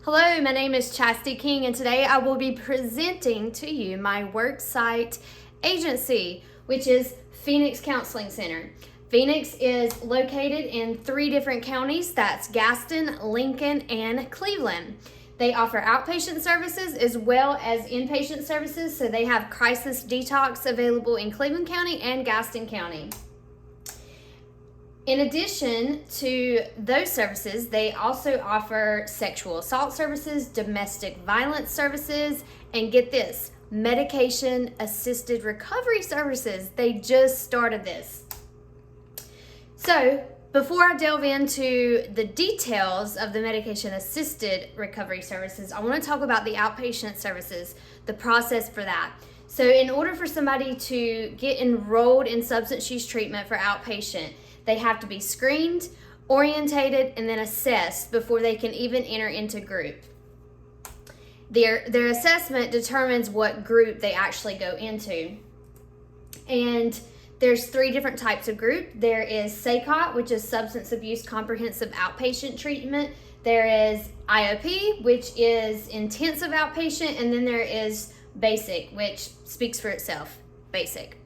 Hello, my name is Chastity King, and today I will be presenting to you my worksite agency, which is Phoenix Counseling Center. Phoenix is located in 3 different counties. That's Gaston, Lincoln, and Cleveland. They offer outpatient services as well as inpatient services, so they have crisis detox available in Cleveland County and Gaston County. In addition to those services, they also offer sexual assault services, domestic violence services, and get this, medication-assisted recovery services. They just started this. So, before I delve into the details of the medication-assisted recovery services, I want to talk about the outpatient services, the process for that. So, in order for somebody to get enrolled in substance use treatment for outpatient, they have to be screened, orientated, and then assessed before they can even enter into group. Their assessment determines what group they actually go into. And there's 3 different types of group. There is SACOT, which is Substance Abuse Comprehensive Outpatient Treatment. There is IOP, which is Intensive Outpatient. And then there is BASIC, which speaks for itself, BASIC.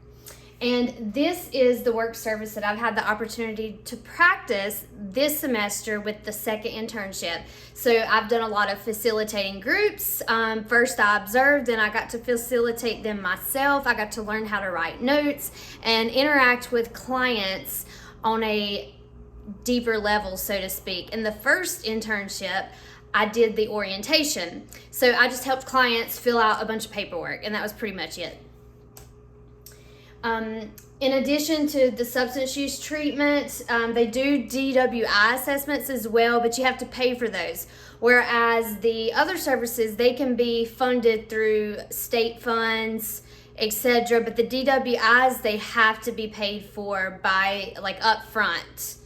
And this is the work service that I've had the opportunity to practice this semester with the second internship. So I've done a lot of facilitating groups. First I observed, and I got to facilitate them myself. I got to learn how to write notes and interact with clients on a deeper level, so to speak. In the first internship, I did the orientation. So I just helped clients fill out a bunch of paperwork, and that was pretty much it. In addition to the substance use treatment, they do DWI assessments as well, but you have to pay for those. Whereas the other services, they can be funded through state funds, etc. But the DWIs, they have to be paid for by up front.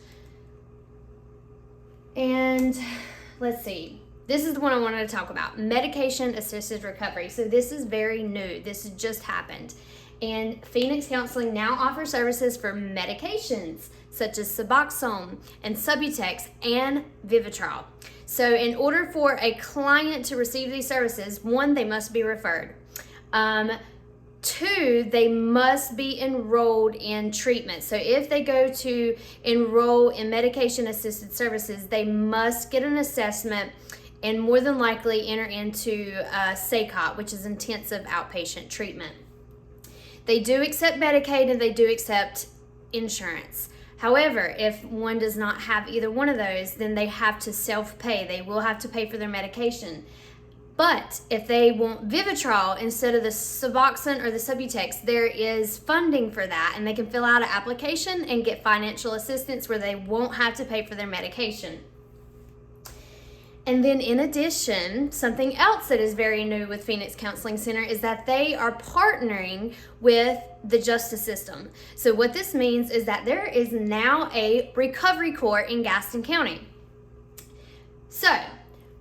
And let's see. This is the one I wanted to talk about, medication-assisted recovery. So this is very new. This just happened. And Phoenix Counseling now offers services for medications such as Suboxone and Subutex and Vivitrol. So in order for a client to receive these services, 1, they must be referred. 2, they must be enrolled in treatment. So if they go to enroll in medication-assisted services, they must get an assessment and more than likely enter into SACOT, which is Intensive Outpatient Treatment. They do accept Medicaid and they do accept insurance. However, if one does not have either one of those, then they have to self-pay. They will have to pay for their medication. But if they want Vivitrol instead of the Suboxone or the Subutex, there is funding for that, and they can fill out an application and get financial assistance where they won't have to pay for their medication. And then in addition, something else that is very new with Phoenix Counseling Center is that they are partnering with the justice system. So what this means is that there is now a recovery court in Gaston County. So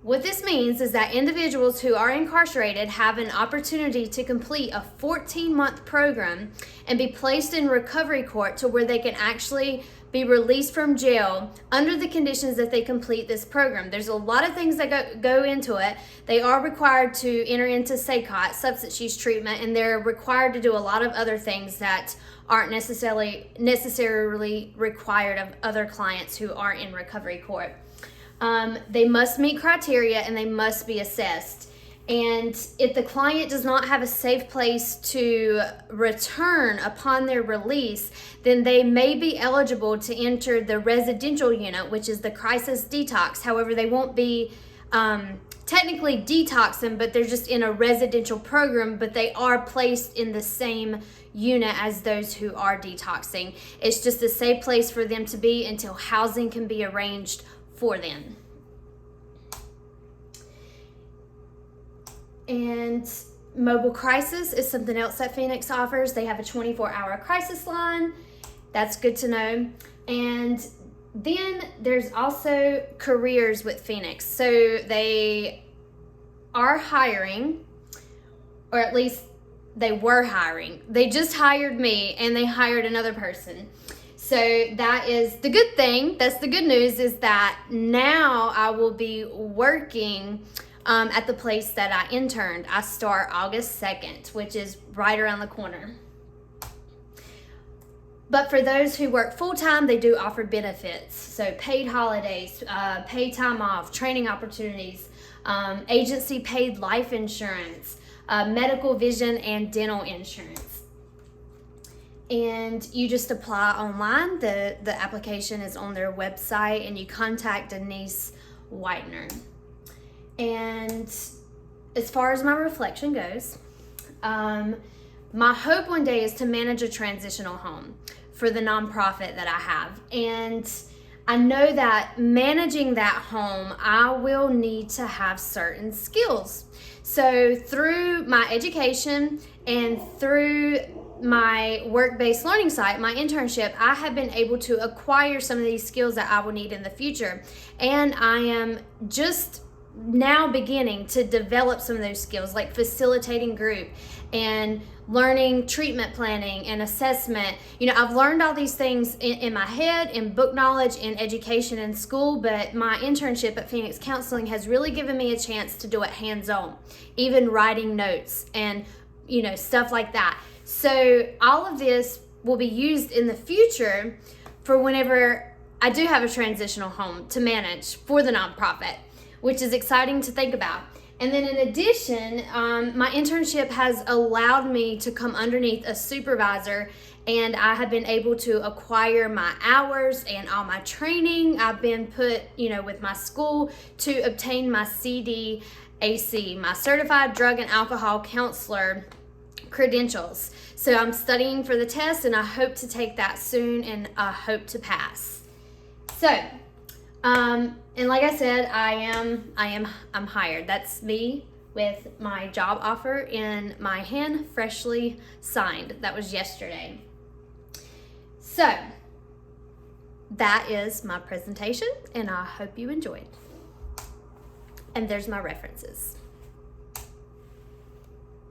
what this means is that individuals who are incarcerated have an opportunity to complete a 14-month program and be placed in recovery court to where they can actually be released from jail under the conditions that they complete this program. There's a lot of things that go into it. They are required to enter into SACOT, substance use treatment, and they're required to do a lot of other things that aren't necessarily required of other clients who are in recovery court. They must meet criteria and they must be assessed. And if the client does not have a safe place to return upon their release, then they may be eligible to enter the residential unit, which is the crisis detox. However, they won't be technically detoxing, but they're just in a residential program, but they are placed in the same unit as those who are detoxing. It's just a safe place for them to be until housing can be arranged for them. And mobile crisis is something else that Phoenix offers. They have a 24-hour crisis line. That's good to know. And then there's also careers with Phoenix. So they are hiring, or at least they were hiring. They just hired me and they hired another person. So that is the good thing. That's the good news, is that now I will be working at the place that I interned. I start August 2nd, which is right around the corner. But for those who work full-time, they do offer benefits. So paid holidays, paid time off, training opportunities, agency paid life insurance, medical, vision, and dental insurance. And you just apply online. The application is on their website, and you contact Denise Whitener. And as far as my reflection goes, my hope one day is to manage a transitional home for the nonprofit that I have. And I know that managing that home, I will need to have certain skills. So through my education and through my work-based learning site, my internship, I have been able to acquire some of these skills that I will need in the future. And I am just now beginning to develop some of those skills, like facilitating group and learning treatment planning and assessment. You know, I've learned all these things in my head, in book knowledge, in education in school, but my internship at Phoenix Counseling has really given me a chance to do it hands-on, even writing notes and, you know, stuff like that. So all of this will be used in the future for whenever I do have a transitional home to manage for the nonprofit, which is exciting to think about. And then in addition, my internship has allowed me to come underneath a supervisor, and I have been able to acquire my hours and all my training. I've been put, you know, with my school to obtain my CDAC, my Certified Drug and Alcohol Counselor credentials. So I'm studying for the test, and I hope to take that soon, and I hope to pass. So, and like I said, I'm hired. That's me with my job offer in my hand, freshly signed. That was yesterday. So that is my presentation, and I hope you enjoyed. And there's my references.